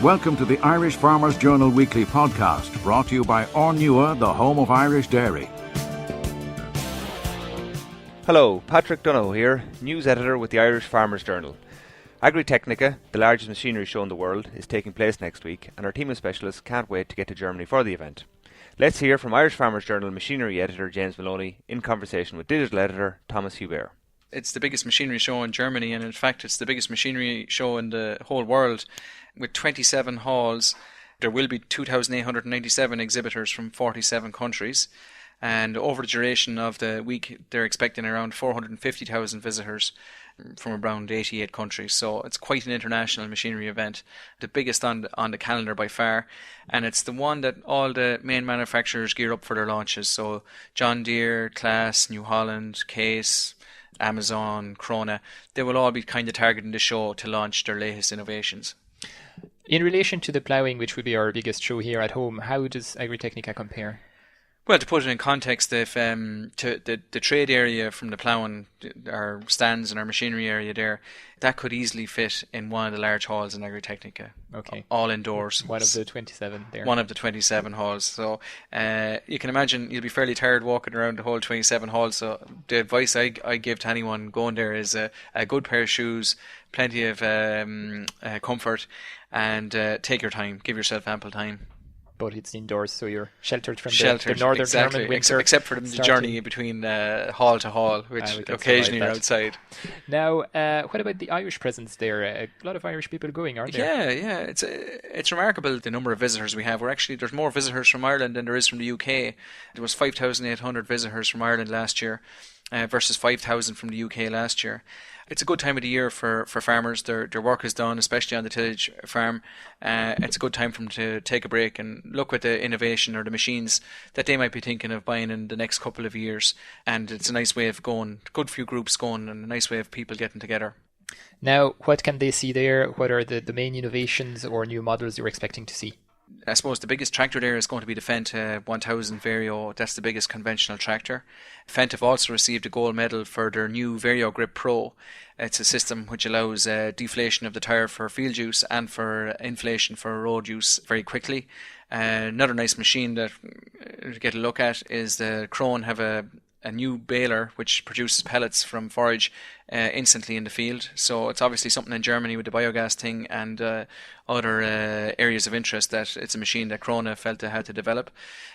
Welcome to the Irish Farmers Journal Weekly Podcast, brought to you by Ornua, the home of Irish dairy. Hello, Patrick Dunno here, news editor with the Irish Farmers Journal. Agri Technica, the largest machinery show in the world, is taking place next week, and our team of specialists can't wait to get to Germany for the event. Let's hear from Irish Farmers Journal machinery editor James Maloney in conversation with digital editor Thomas Hubert. It's the biggest machinery show in Germany, and in fact it's the biggest machinery show in the whole world. With 27 halls, there will be 2,897 exhibitors from 47 countries. And over the duration of the week, they're expecting around 450,000 visitors from around 88 countries. So it's quite an international machinery event, the biggest on the calendar by far. And it's the one that all the main manufacturers gear up for their launches. So John Deere, Claas, New Holland, Case, Amazon, Krona, they will all be kind of targeting the show to launch their latest innovations. In relation to the ploughing, which would be our biggest show here at home, how does Agritechnica compare? Well, to put it in context, if the trade area from the ploughing, our stands and our machinery area there, that could easily fit in one of the large halls in Agritechnica. Okay. All indoors. One of the 27 there. One of the 27 halls. So you can imagine you'll be fairly tired walking around the whole 27 halls. So the advice I give to anyone going there is a good pair of shoes, plenty of comfort, and take your time. Give yourself ample time. But it's indoors, so you're sheltered from the northern exactly. German winter. Except for the journey between hall to hall, which occasionally you're outside. Now, what about the Irish presence there? A lot of Irish people going, aren't there? Yeah. It's remarkable the number of visitors we have. There's more visitors from Ireland than there is from the UK. There was 5,800 visitors from Ireland last year versus 5,000 from the UK last year. It's a good time of the year for farmers. Their work is done, especially on the tillage farm. It's a good time for them to take a break and look at the innovation or the machines that they might be thinking of buying in the next couple of years. And it's a nice way of going, good few groups going, and a nice way of people getting together. Now, what can they see there? What are the main innovations or new models you're expecting to see? I suppose the biggest tractor there is going to be the Fendt 1000 Vario. That's the biggest conventional tractor. Fendt have also received a gold medal for their new Vario Grip Pro. It's a system which allows deflation of the tyre for field use and for inflation for road use very quickly. Another nice machine that to get a look at is the Krone have a new baler which produces pellets from forage instantly in the field. So it's obviously something in Germany with the biogas thing and other areas of interest that it's a machine that Krona felt they had to develop.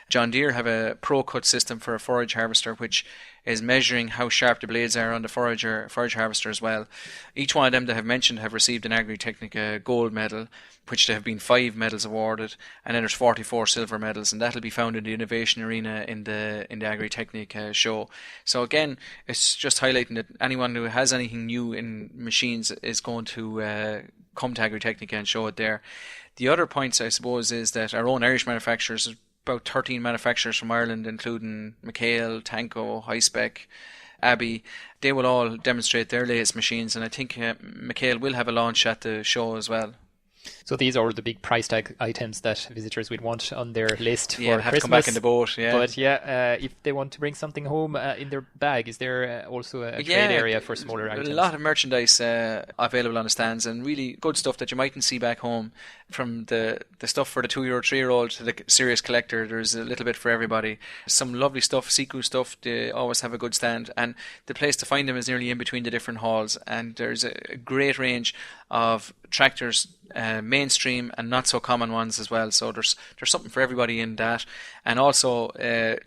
John Deere have a Pro Cut system for a forage harvester which is measuring how sharp the blades are on the forage harvester as well. Each one of them that have mentioned have received an Agritechnica gold medal, which there have been 5 medals awarded, and then there's 44 silver medals, and that'll be found in the innovation arena in the Agritechnica show. So again, it's just highlighting that anyone who has anything new in machines is going to come to Agritechnica and show it there. The other points, I suppose, is that our own Irish manufacturers, about 13 manufacturers from Ireland, including McHale, Tanco, Highspec, Abbey, they will all demonstrate their latest machines, and I think McHale will have a launch at the show as well. So these are the big price tag items that visitors would want on their list for have Christmas. To come back in the boat, yeah. But if they want to bring something home in their bag, is there also a trade area for smaller items? A lot of merchandise available on the stands, and really good stuff that you mightn't see back home. From the stuff for the 2-year-old, 3-year-old to the serious collector, there's a little bit for everybody. Some lovely stuff, Siku stuff, they always have a good stand, and the place to find them is nearly in between the different halls, and there's a great range of tractors, mainstream and not so common ones as well. So there's something for everybody in that, and also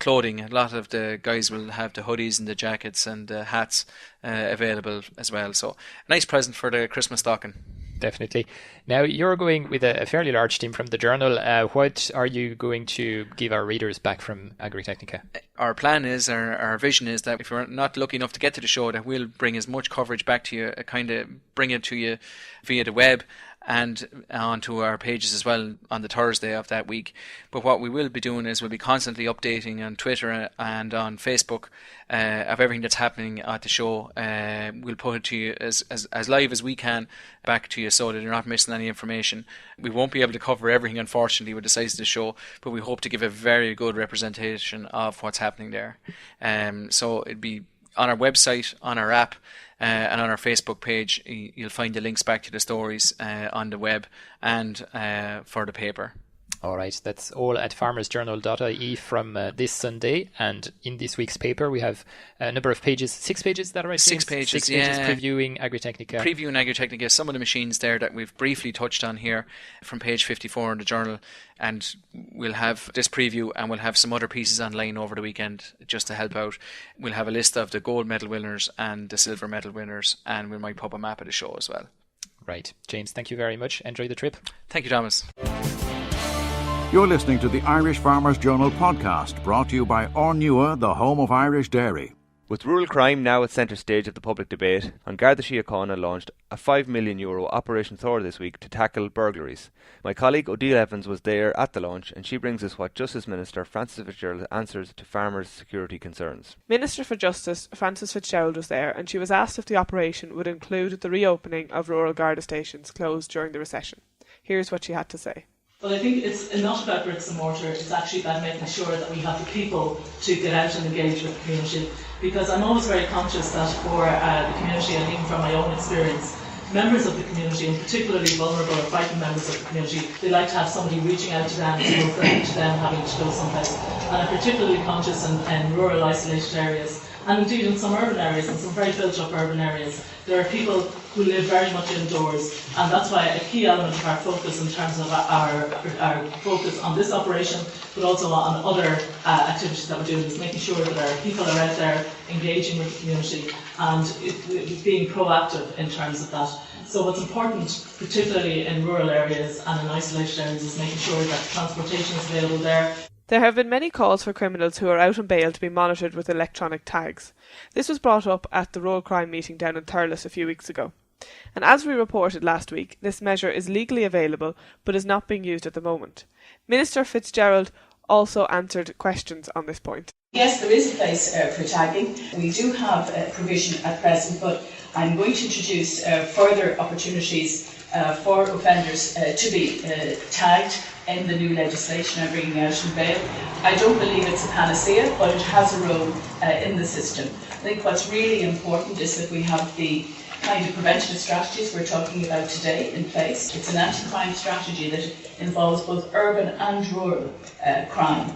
clothing. A lot of the guys will have the hoodies and the jackets and the hats available as well. So a nice present for the Christmas stocking. Definitely. Now, you're going with a fairly large team from the journal. What are you going to give our readers back from Agritechnica? Our plan is, our vision is that if you're not lucky enough to get to the show, that we'll bring as much coverage back to you, kind of bring it to you via the web and onto our pages as well on the Thursday of that week. But what we will be doing is we'll be constantly updating on Twitter and on Facebook of everything that's happening at the show. We'll put it to you as live as we can back to you so that you're not missing any information. We won't be able to cover everything, unfortunately, with the size of the show, but we hope to give a very good representation of what's happening there. So it'd be on our website, on our app, and on our Facebook page, you'll find the links back to the stories on the web and for the paper. All right, that's all at farmersjournal.ie from this Sunday. And in this week's paper, we have a number of pages, 6 pages, is that right? 6 pages, Six pages previewing Agritechnica. Previewing Agritechnica, some of the machines there that we've briefly touched on here from page 54 in the journal. And we'll have this preview and we'll have some other pieces online over the weekend just to help out. We'll have a list of the gold medal winners and the silver medal winners, and we might pop a map of the show as well. Right. James, thank you very much. Enjoy the trip. Thank you, Thomas. You're listening to the Irish Farmers Journal podcast, brought to you by Ornua, the home of Irish dairy. With rural crime now at centre stage of the public debate, An Garda Síochána launched a €5 million Operation Thor this week to tackle burglaries. My colleague Odile Evans was there at the launch, and she brings us what Justice Minister Frances Fitzgerald answers to farmers' security concerns. Minister for Justice Frances Fitzgerald was there, and she was asked if the operation would include the reopening of rural Garda stations closed during the recession. Here's what she had to say. Well, I think it's not about bricks and mortar, it's actually about making sure that we have the people to get out and engage with the community, because I'm always very conscious that for the community, and even from my own experience, members of the community, and particularly vulnerable or frightened members of the community, they like to have somebody reaching out to them as opposed to them having to go someplace. And I'm particularly conscious in rural isolated areas, and indeed in some urban areas, and some very built up urban areas, there are people who live very much indoors, and that's why a key element of our focus in terms of our focus on this operation, but also on other activities that we're doing, is making sure that our people are out there engaging with the community and being proactive in terms of that. So what's important, particularly in rural areas and in isolated areas, is making sure that transportation is available there. There have been many calls for criminals who are out on bail to be monitored with electronic tags. This was brought up at the Roll Crime meeting down in Thurles a few weeks ago. And as we reported last week, this measure is legally available but is not being used at the moment. Minister Fitzgerald also answered questions on this point. Yes, there is a place for tagging. We do have a provision at present, but I'm going to introduce further opportunities for offenders to be tagged in the new legislation I'm bringing out in bail. I don't believe it's a panacea, but it has a role in the system. I think what's really important is that we have the kind of preventative strategies we're talking about today in place. It's an anti-crime strategy that involves both urban and rural crime.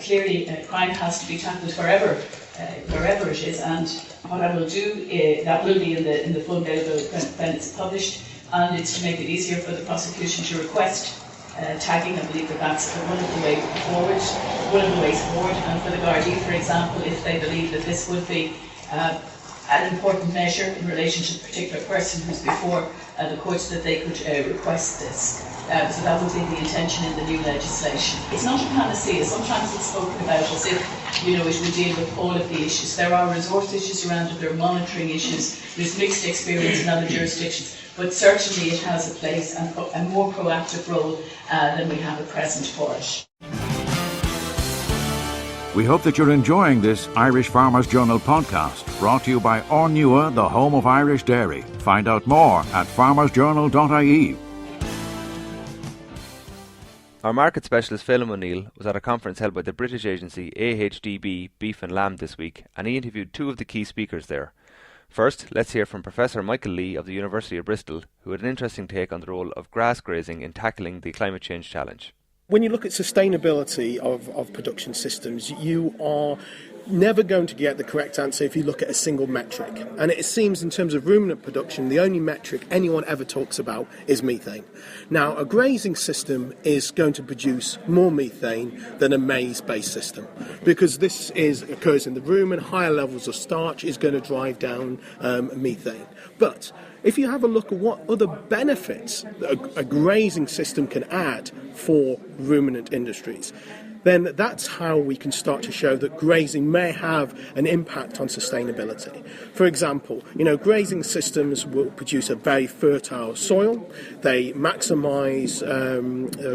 Clearly, crime has to be tackled wherever it is, and what I will do, that will be in the full bail bill when it's published, and it's to make it easier for the prosecution to request tagging. I believe that that's one of the ways forward, and for the Gardaí, for example, if they believe that this would be an important measure in relation to a particular person who's before the courts, that they could request this. So that would be the intention in the new legislation. It's not a panacea. Sometimes it's spoken about as if, it would deal with all of the issues. There are resource issues around it, there are monitoring issues, there's mixed experience in other jurisdictions, but certainly it has a place and a more proactive role than we have at present for it. We hope that you're enjoying this Irish Farmers Journal podcast, brought to you by Ornua, the home of Irish dairy. Find out more at farmersjournal.ie. Our market specialist Phelim O'Neill was at a conference held by the British agency AHDB Beef and Lamb this week, and he interviewed two of the key speakers there. First, let's hear from Professor Michael Lee of the University of Bristol, who had an interesting take on the role of grass grazing in tackling the climate change challenge. When you look at sustainability of production systems, you are never going to get the correct answer if you look at a single metric. And it seems in terms of ruminant production, the only metric anyone ever talks about is methane. Now, a grazing system is going to produce more methane than a maize-based system, because this occurs in the rumen. Higher levels of starch is going to drive down methane. But if you have a look at what other benefits a grazing system can add for ruminant industries, then that's how we can start to show that grazing may have an impact on sustainability. For example, grazing systems will produce a very fertile soil. They maximise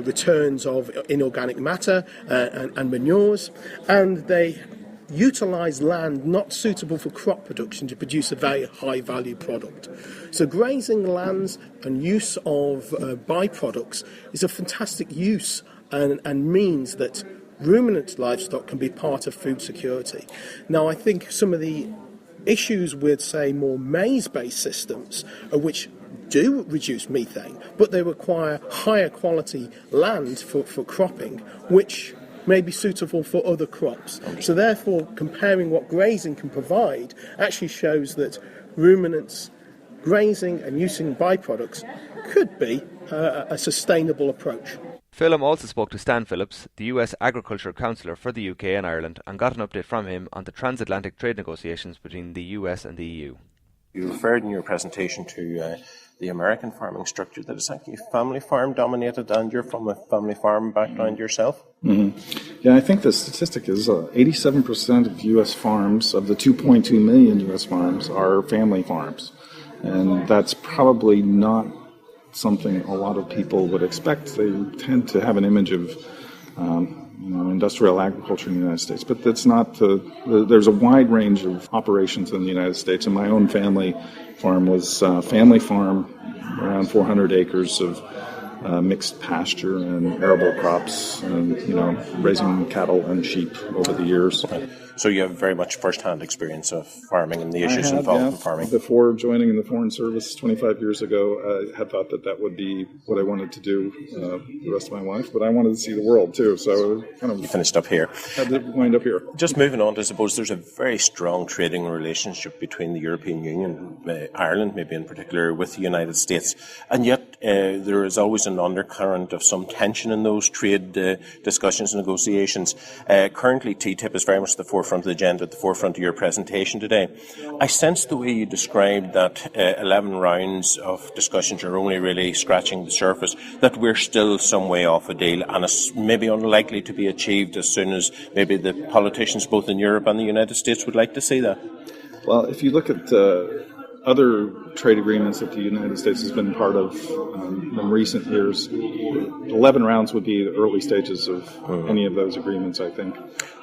returns of inorganic matter and manures, and they utilise land not suitable for crop production to produce a very high value product. So grazing lands and use of byproducts is a fantastic use and means that ruminant livestock can be part of food security. Now, I think some of the issues with, say, more maize-based systems, which do reduce methane, but they require higher quality land for cropping, which may be suitable for other crops. So therefore, comparing what grazing can provide actually shows that ruminants grazing and using byproducts could be a sustainable approach. Phelim also spoke to Stan Phillips, the US Agriculture Councillor for the UK and Ireland, and got an update from him on the transatlantic trade negotiations between the US and the EU. You referred in your presentation to the American farming structure, that it's actually family farm dominated, and you're from a family farm background yourself? Mm-hmm. Yeah, I think the statistic is 87% of U.S. farms, of the 2.2 million U.S. farms, are family farms. And that's probably not something a lot of people would expect. They tend to have an image of industrial agriculture in the United States, but that's not there's a wide range of operations in the United States, and my own family farm was family farm, around 400 acres of mixed pasture and arable crops, and raising cattle and sheep over the years. So you have very much first-hand experience of farming and the issues involved in farming. Before joining the Foreign Service 25 years ago, I had thought that would be what I wanted to do the rest of my life, but I wanted to see the world too, so you finished up here. Had to wind up here. Just moving on, I suppose there's a very strong trading relationship between the European Union, Ireland maybe in particular, with the United States, and yet there is always an undercurrent of some tension in those trade discussions and negotiations. Currently, TTIP is very much the forefront of the agenda, at the forefront of your presentation today. I sense the way you described that 11 rounds of discussions are only really scratching the surface, that we're still some way off a deal, and it's maybe unlikely to be achieved as soon as maybe the politicians both in Europe and the United States would like to see that. Well, if you look at other trade agreements that the United States has been part of in recent years, 11 rounds would be the early stages of any of those agreements, I think.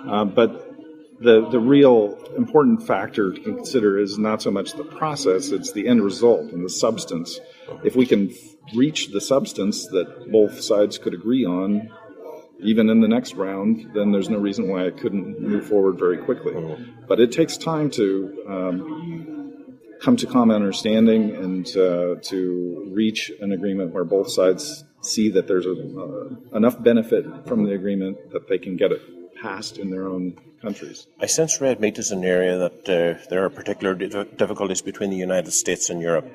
But the real important factor to consider is not so much the process, it's the end result and the substance. If we can reach the substance that both sides could agree on, even in the next round, then there's no reason why it couldn't move forward very quickly. But it takes time to come to common understanding and to reach an agreement where both sides see that there's enough benefit from the agreement that they can get it passed in their own countries. I sense red meat is an area that there are particular difficulties between the United States and Europe.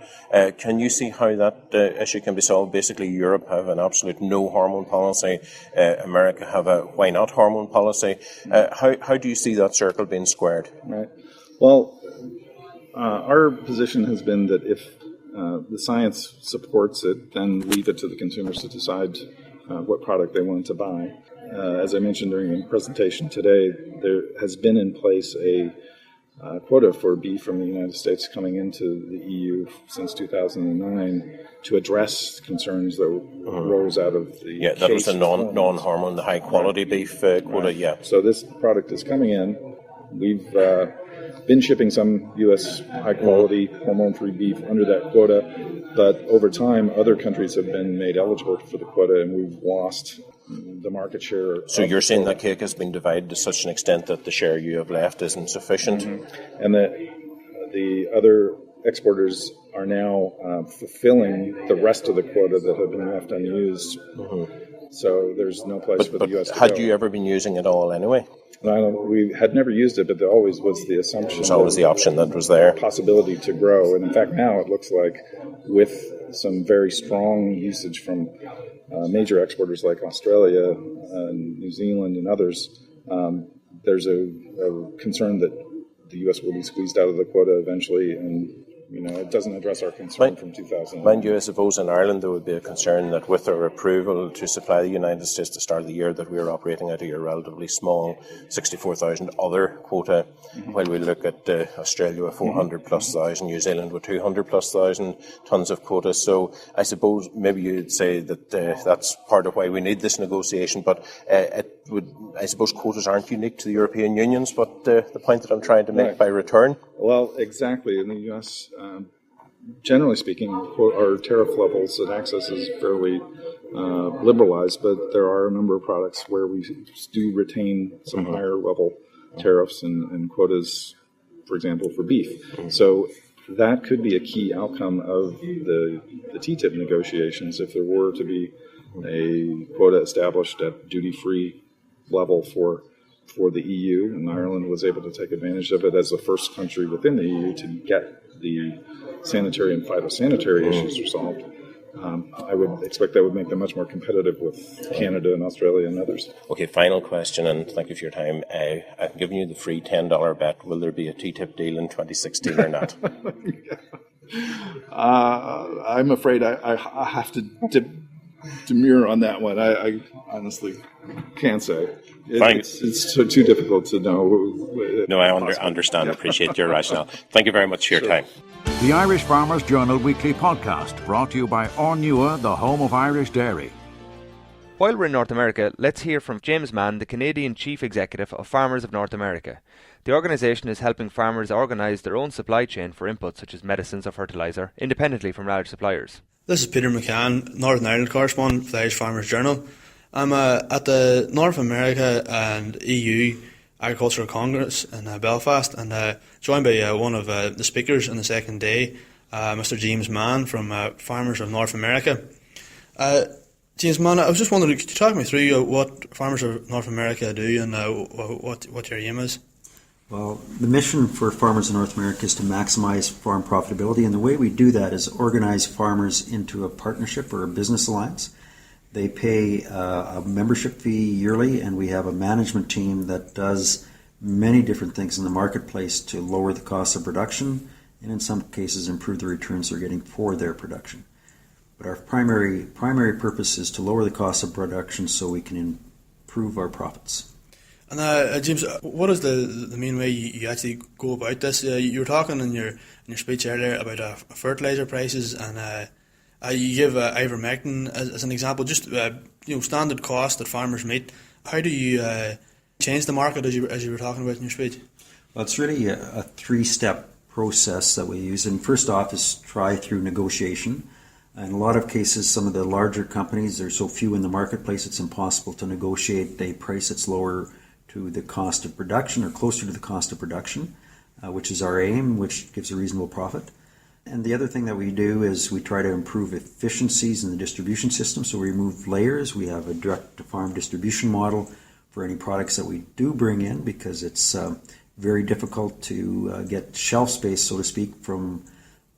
Can you see how that issue can be solved? Basically, Europe have an absolute no hormone policy. America have a why not hormone policy. How do you see that circle being squared? Right. Well, our position has been that if the science supports it, then leave it to the consumers to decide what product they want to buy. As I mentioned during the presentation today, there has been in place a quota for beef from the United States coming into the EU since 2009 to address concerns that rose out of the that was the non-hormone, the high-quality beef quota, right. So this product is coming in. We've been shipping some U.S. high-quality hormone-free beef under that quota, but over time, other countries have been made eligible for the quota, and we've lost the market share. So you're saying that cake has been divided to such an extent that the share you have left isn't sufficient? Mm-hmm. And that the other exporters are now fulfilling the rest of the quota that have been left unused. So there's no place for the U.S. to go. Had you ever been using it all anyway? We had never used it, but there always was the assumption. There's always the option that was there. Possibility to grow. And in fact, now it looks like with some very strong usage from major exporters like Australia and New Zealand and others, there's a concern that the U.S. will be squeezed out of the quota eventually, and it doesn't address our concern from 2000. Mind you, I suppose in Ireland there would be a concern that with our approval to supply the United States at the start of the year, that we are operating out of a relatively small 64,000 other quota, while we look at Australia with 400 plus thousand, New Zealand with 200 plus thousand tons of quota. So I suppose maybe you'd say that that's part of why we need this negotiation, but I suppose quotas aren't unique to the European Unions, but the point that I'm trying to make by return. Well, exactly. In the U.S., generally speaking, our tariff levels and access is fairly liberalized, but there are a number of products where we do retain some higher level tariffs and quotas for example, for beef. So that could be a key outcome of the TTIP negotiations if there were to be a quota established at duty-free level for the EU, and Ireland was able to take advantage of it as the first country within the EU to get the sanitary and phytosanitary issues resolved. I would expect that would make them much more competitive with Canada and Australia and others. Okay, final question, and thank you for your time. I've given you the free $10 bet. Will there be a TTIP deal in 2016 or not? I'm afraid I have to demur on that one. I honestly can't say. It's too difficult to know. No, I understand. Appreciate your rationale. Thank you very much for your time. The Irish Farmers Journal Weekly Podcast, brought to you by Ornua, the home of Irish dairy. While we're in North America, let's hear from James Mann, the Canadian Chief Executive of Farmers of North America. The organisation is helping farmers organise their own supply chain for inputs such as medicines or fertiliser, independently from large suppliers. This is Peter McCann, Northern Ireland correspondent for the Irish Farmers Journal. I'm at the North America and EU Agricultural Congress in Belfast, and joined by one of the speakers on the second day, Mr. James Mann from Farmers of North America. James Mann, I was just wondering, could you talk me through what Farmers of North America do and what your aim is? Well, the mission for Farmers of North America is to maximize farm profitability, and the way we do that is organize farmers into a partnership or a business alliance. They pay a membership fee yearly, and we have a management team that does many different things in the marketplace to lower the cost of production and in some cases improve the returns they're getting for their production. But our primary purpose is to lower the cost of production so we can improve our profits. And James, what is the main way you actually go about this? You were talking in your speech earlier about fertilizer prices, and you give ivermectin as an example. Just standard costs that farmers meet. How do you change the market as you were talking about in your speech? Well, it's really a three-step process that we use. And first off is try through negotiation. In a lot of cases, some of the larger companies, there's so few in the marketplace, it's impossible to negotiate a price that's lower to the cost of production or closer to the cost of production, which is our aim, which gives a reasonable profit. And the other thing that we do is we try to improve efficiencies in the distribution system. So we remove layers. We have a direct-to-farm distribution model for any products that we do bring in, because it's very difficult to get shelf space, so to speak, from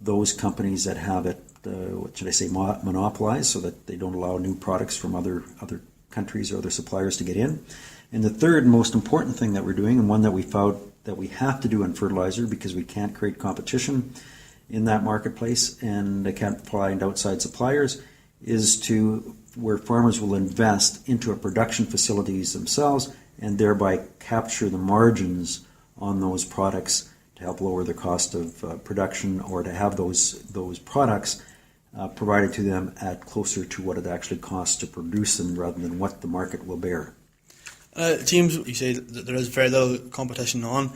those companies that have it, monopolized, so that they don't allow new products from other countries or other suppliers to get in. And the third most important thing that we're doing, and one that we found that we have to do in fertilizer because we can't create competition in that marketplace and they can't find outside suppliers, is to where farmers will invest into a production facilities themselves and thereby capture the margins on those products to help lower the cost of production, or to have those products provided to them at closer to what it actually costs to produce them rather than what the market will bear. James, you say that there is very little competition on,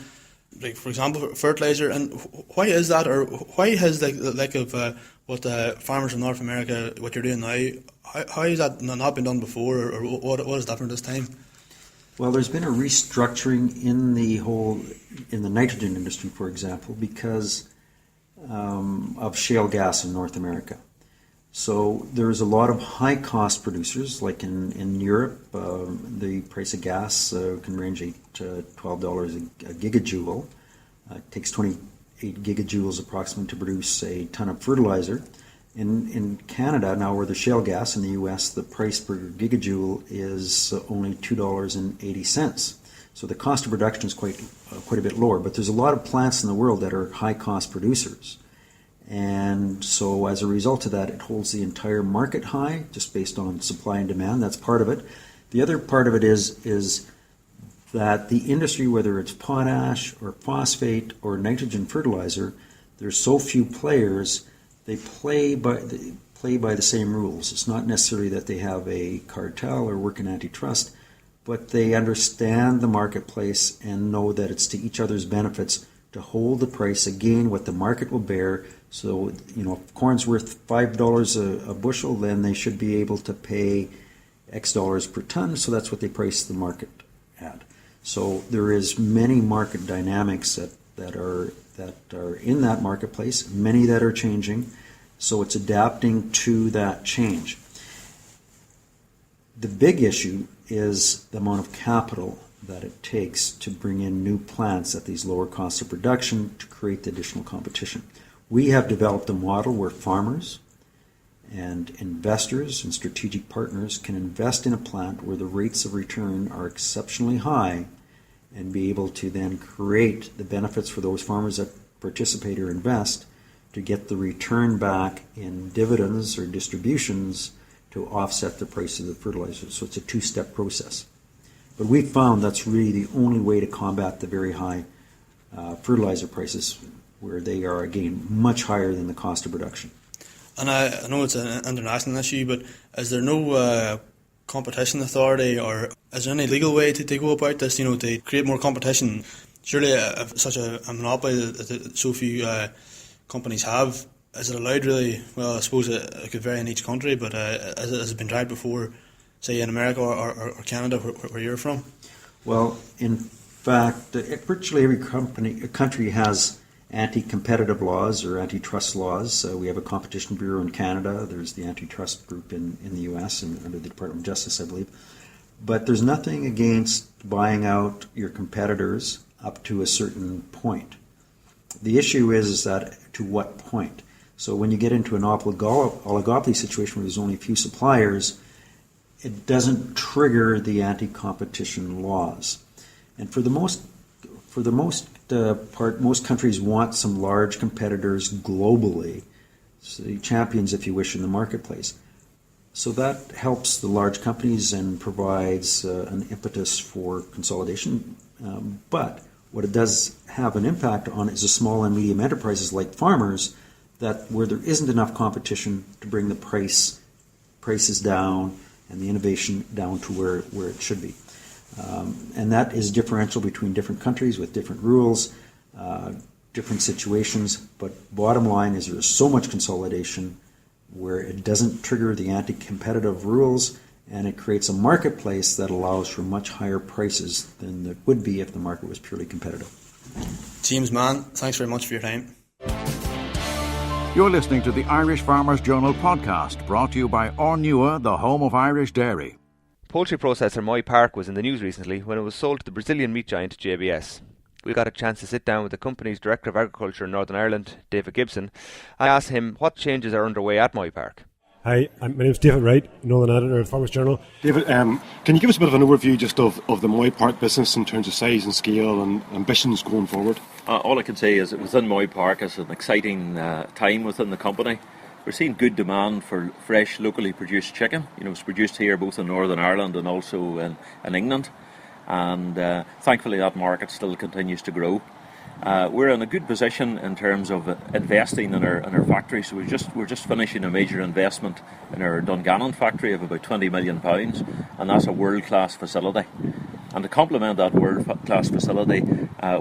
like for example, fertilizer, and why is that, or why has what Farmers of North America, what you're doing now, how has that not been done before, or what is different this time? Well, there's been a restructuring in the nitrogen industry, for example, because of shale gas in North America. So there's a lot of high-cost producers, like in Europe, the price of gas can range to $12 a gigajoule. It takes 28 gigajoules approximately to produce a ton of fertilizer. In Canada, now where there's shale gas, in the U.S., the price per gigajoule is only $2.80. So the cost of production is quite a bit lower. But there's a lot of plants in the world that are high-cost producers. And so as a result of that, it holds the entire market high, just based on supply and demand. That's part of it. The other part of it is that the industry, whether it's potash or phosphate or nitrogen fertilizer, there's so few players, they play by the same rules. It's not necessarily that they have a cartel or work in antitrust, but they understand the marketplace and know that it's to each other's benefits to hold the price, again, what the market will bear. So, if corn's worth $5 a bushel, then they should be able to pay X dollars per ton, so that's what they price the market at. So there is many market dynamics that are in that marketplace, many that are changing. So it's adapting to that change. The big issue is the amount of capital that it takes to bring in new plants at these lower costs of production to create the additional competition. We have developed a model where farmers and investors and strategic partners can invest in a plant where the rates of return are exceptionally high and be able to then create the benefits for those farmers that participate or invest to get the return back in dividends or distributions to offset the price of the fertilizer. So it's a two-step process. But we found that's really the only way to combat the very high fertilizer prices, where they are, again, much higher than the cost of production. And I know it's an international issue, but is there no competition authority, or is there any legal way to go about this, to create more competition? Surely if such a monopoly that so few companies have, is it allowed really? Well, I suppose it could vary in each country, but has it been tried before, say in America or Canada, where you're from? Well, in fact, virtually every country has anti-competitive laws or antitrust laws. We have a competition bureau in Canada. There's the antitrust group in the U.S. and under the Department of Justice, I believe. But there's nothing against buying out your competitors up to a certain point. The issue is that to what point? So when you get into an oligopoly situation where there's only a few suppliers, it doesn't trigger the anti-competition laws. And for the most part, most countries want some large competitors globally, so champions, if you wish, in the marketplace. So that helps the large companies and provides an impetus for consolidation. But what it does have an impact on is the small and medium enterprises like farmers, that where there isn't enough competition to bring the prices down and the innovation down to where it should be. And that is differential between different countries with different rules, different situations. But bottom line is there's so much consolidation where it doesn't trigger the anti-competitive rules, and it creates a marketplace that allows for much higher prices than it would be if the market was purely competitive. James Mann, thanks very much for your time. You're listening to the Irish Farmers Journal podcast, brought to you by Ornua, the home of Irish dairy. Poultry processor Moy Park was in the news recently when it was sold to the Brazilian meat giant JBS. We got a chance to sit down with the company's Director of Agriculture in Northern Ireland, David Gibson. I asked him what changes are underway at Moy Park. Hi, my name's David Wright, Northern Editor of Farmers Journal. David, can you give us a bit of an overview just of the Moy Park business in terms of size and scale and ambitions going forward? All I can say is that within Moy Park is an exciting time within the company. We're seeing good demand for fresh, locally produced chicken. It's produced here both in Northern Ireland and also in England. And thankfully that market still continues to grow. We're in a good position in terms of investing in our factory. So we're just finishing a major investment in our Dungannon factory of about £20 million, and that's a world-class facility. And to complement that world-class facility,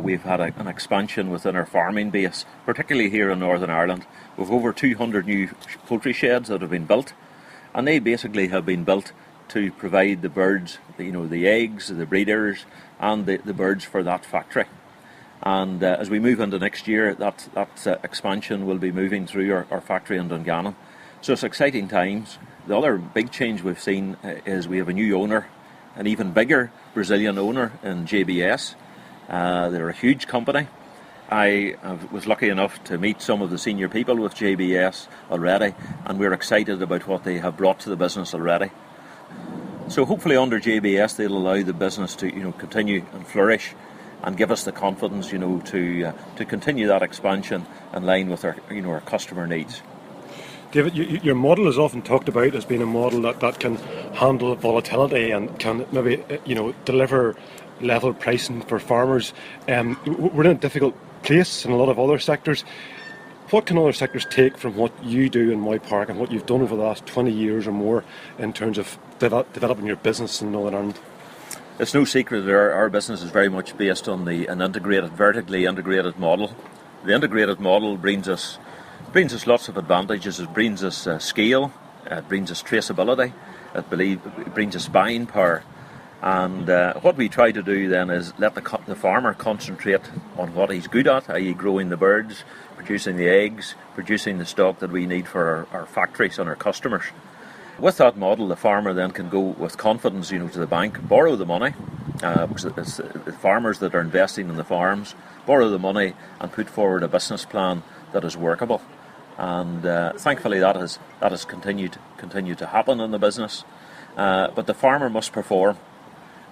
we've had an expansion within our farming base, particularly here in Northern Ireland. We've over 200 new poultry sheds that have been built, and they basically have been built to provide the birds, the eggs, the breeders, and the birds for that factory. And as we move into next year, that expansion will be moving through our factory in Dungannon. So it's exciting times. The other big change we've seen is we have a new owner, an even bigger Brazilian owner in JBS. They're a huge company. I was lucky enough to meet some of the senior people with JBS already, and we're excited about what they have brought to the business already. So hopefully under JBS they'll allow the business to continue and flourish, and give us the confidence to continue that expansion in line with our customer needs. David, your model is often talked about as being a model that can handle volatility and can maybe deliver level pricing for farmers. We're in a difficult place in a lot of other sectors. What can other sectors take from what you do in Moy Park and what you've done over the last 20 years or more in terms of developing your business in Northern Ireland? It's no secret that our business is very much based on an vertically integrated model. The integrated model brings us lots of advantages. It brings us scale, it brings us traceability, it brings us buying power. And what we try to do then is let the farmer concentrate on what he's good at, i.e. growing the birds, producing the eggs, producing the stock that we need for our factories and our customers. With that model, the farmer then can go with confidence, to the bank, borrow the money, because it's the farmers that are investing in the farms, borrow the money and put forward a business plan that is workable. And thankfully that has continued to happen in the business. But the farmer must perform.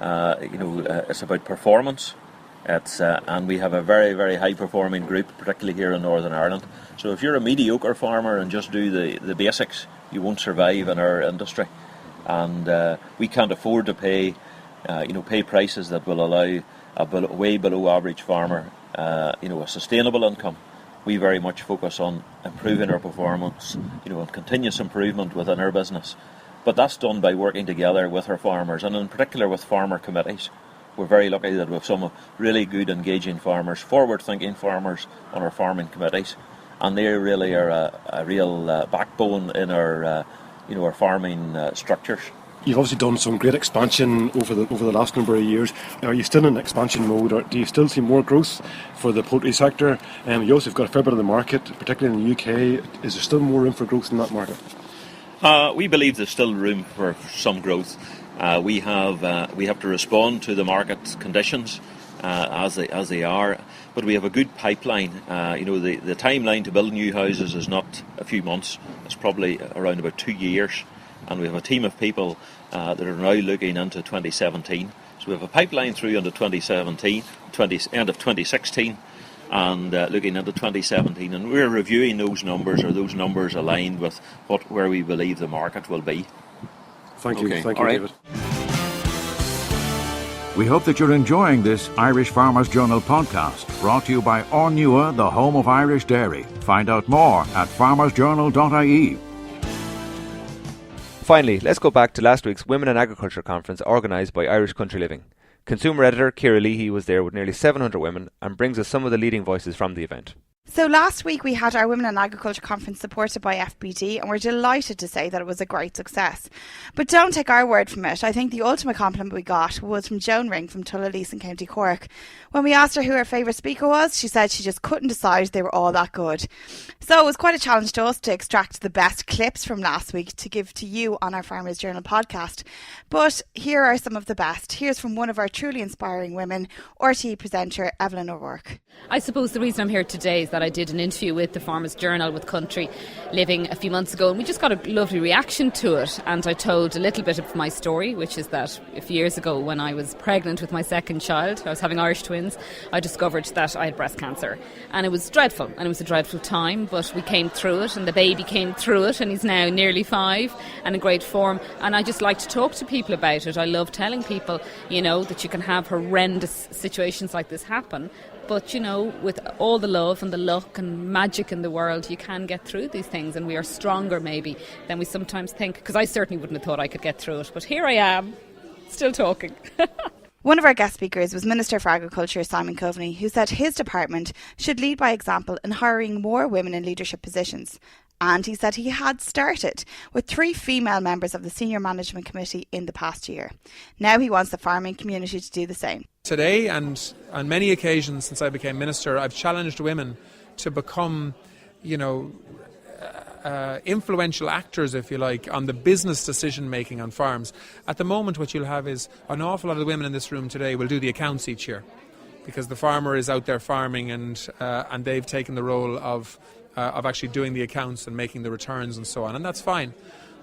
It's about performance. And we have a very, very high performing group, particularly here in Northern Ireland. So if you're a mediocre farmer and just do the basics, you won't survive in our industry. And we can't afford to pay prices that will allow a way below average farmer, a sustainable income. We very much focus on improving our performance, and continuous improvement within our business. But that's done by working together with our farmers, and in particular with farmer committees. We're very lucky that we have some really good, engaging farmers, forward-thinking farmers on our farming committees, and they really are a real backbone in our farming structures. You've obviously done some great expansion over the last number of years. Are you still in expansion mode, or do you still see more growth for the poultry sector? You also have got a fair bit of the market, particularly in the UK. Is there still more room for growth in that market? We believe there's still room for some growth. We have to respond to the market conditions as they are, but we have a good pipeline. The timeline to build new houses is not a few months; it's probably around about 2 years. And we have a team of people that are now looking into 2017. So we have a pipeline through into 2017, end of 2016, and looking into 2017. And we're reviewing those numbers. Are those numbers aligned with where we believe the market will be? Thank you, okay. Thank you, David. We hope that you're enjoying this Irish Farmers Journal podcast, brought to you by Ornua, the home of Irish dairy. Find out more at farmersjournal.ie. Finally, let's go back to last week's Women in Agriculture conference organised by Irish Country Living. Consumer editor Ciara Leahy was there with nearly 700 women and brings us some of the leading voices from the event. So last week we had our Women in Agriculture conference supported by FBT, and we're delighted to say that it was a great success. But don't take our word from it. I think the ultimate compliment we got was from Joan Ring from Tullalease in County Cork. When we asked her who her favourite speaker was, she said she just couldn't decide, they were all that good. So it was quite a challenge to us to extract the best clips from last week to give to you on our Farmers Journal podcast. But here are some of the best. Here's from one of our truly inspiring women, RTE presenter Evelyn O'Rourke. I suppose the reason I'm here today is that I did an interview with the Farmers Journal with Country Living a few months ago, and we just got a lovely reaction to it. And I told a little bit of my story, which is that a few years ago when I was pregnant with my second child, I was having Irish twins, I discovered that I had breast cancer. And it was dreadful, and it was a dreadful time, but we came through it, and the baby came through it, and he's now nearly 5 and in great form. And I just like to talk to people about it. I love telling people, that you can have horrendous situations like this happen, but, with all the love and the luck and magic in the world, you can get through these things, and we are stronger maybe than we sometimes think, because I certainly wouldn't have thought I could get through it, but here I am, still talking. One of our guest speakers was Minister for Agriculture Simon Coveney, who said his department should lead by example in hiring more women in leadership positions. And he said he had started with 3 female members of the Senior Management Committee in the past year. Now he wants the farming community to do the same. Today, and on many occasions since I became Minister, I've challenged women to become, influential actors, if you like, on the business decision making on farms. At the moment, what you'll have is an awful lot of the women in this room today will do the accounts each year, because the farmer is out there farming, and they've taken the role of actually doing the accounts and making the returns and so on, and that's fine.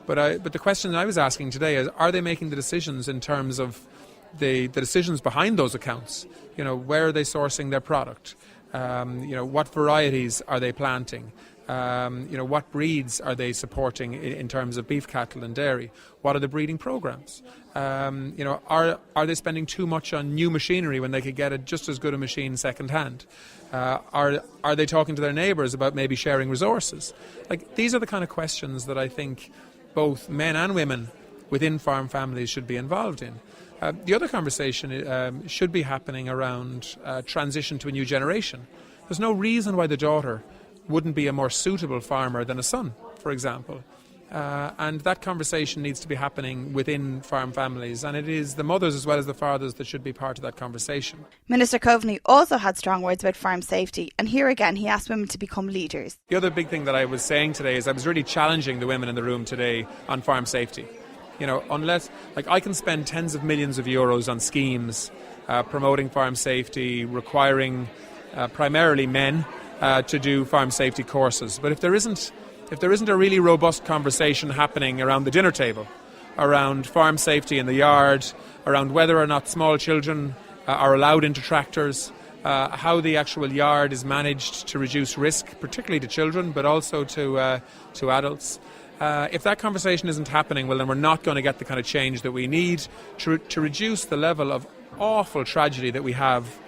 But the question I was asking today is, are they making the decisions in terms of the decisions behind those accounts? Where are they sourcing their product? What varieties are they planting? What breeds are they supporting in terms of beef cattle and dairy? What are the breeding programs? Are they spending too much on new machinery when they could get just as good a machine second hand? Are they talking to their neighbours about maybe sharing resources? These are the kind of questions that I think both men and women within farm families should be involved in. The other conversation should be happening around transition to a new generation. There's no reason why the daughter wouldn't be a more suitable farmer than a son, for example. And that conversation needs to be happening within farm families, and it is the mothers as well as the fathers that should be part of that conversation. Minister Coveney also had strong words about farm safety, and here again he asked women to become leaders. The other big thing that I was saying today is I was really challenging the women in the room today on farm safety. You know, unless, like, I can spend tens of millions of euros on schemes promoting farm safety, requiring primarily men to do farm safety courses. But if there isn't a really robust conversation happening around the dinner table, around farm safety in the yard, around whether or not small children are allowed into tractors, how the actual yard is managed to reduce risk, particularly to children, but also to adults. If that conversation isn't happening, well, then we're not going to get the kind of change that we need to reduce the level of awful tragedy that we have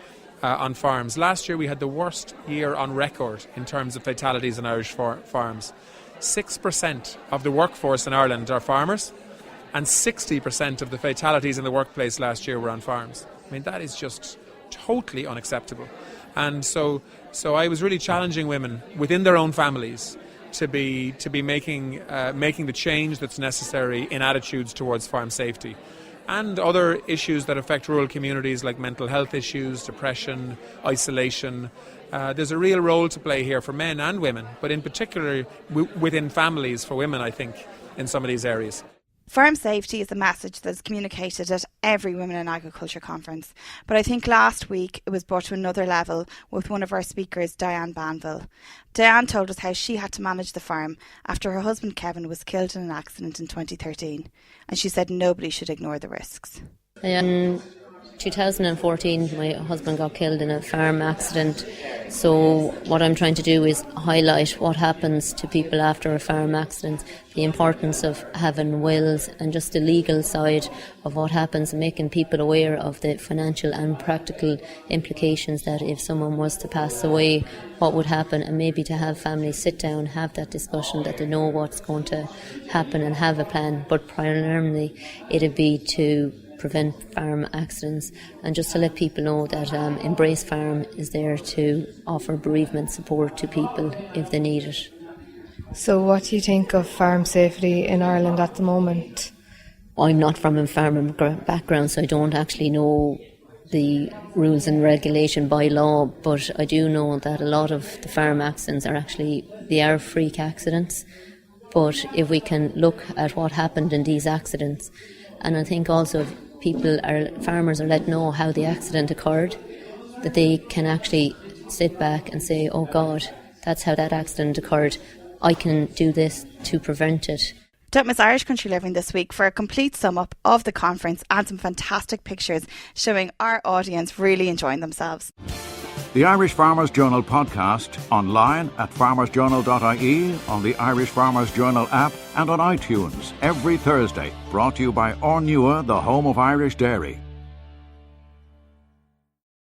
on farms. Last year we had the worst year on record in terms of fatalities in Irish farms. 6% of the workforce in Ireland are farmers, and 60% of the fatalities in the workplace last year were on farms. I mean, that is just totally unacceptable. And so I was really challenging women within their own families to be making the change that's necessary in attitudes towards farm safety. And other issues that affect rural communities like mental health issues, depression, isolation. There's a real role to play here for men and women, but in particular within families for women, I think, in some of these areas. Farm safety is a message that is communicated at every Women in Agriculture conference. But I think last week it was brought to another level with one of our speakers, Diane Banville. Diane told us how she had to manage the farm after her husband Kevin was killed in an accident in 2013. And she said nobody should ignore the risks. In 2014, my husband got killed in a farm accident. So what I'm trying to do is highlight what happens to people after a farm accident, the importance of having wills and just the legal side of what happens, and making people aware of the financial and practical implications that if someone was to pass away, what would happen, and maybe to have families sit down, have that discussion, that they know what's going to happen and have a plan. But primarily it'd be to prevent farm accidents, and just to let people know that Embrace Farm is there to offer bereavement support to people if they need it. So what do you think of farm safety in Ireland at the moment? I'm not from a farming background, so I don't actually know the rules and regulation by law, but I do know that a lot of the farm accidents they are freak accidents. But if we can look at what happened in these accidents, and I think also farmers are let know how the accident occurred, that they can actually sit back and say, oh God, that's how that accident occurred. I can do this to prevent it. Don't miss Irish Country Living this week for a complete sum up of the conference and some fantastic pictures showing our audience really enjoying themselves. The Irish Farmers Journal podcast, online at farmersjournal.ie, on the Irish Farmers Journal app and on iTunes every Thursday. Brought to you by Ornua, the home of Irish dairy.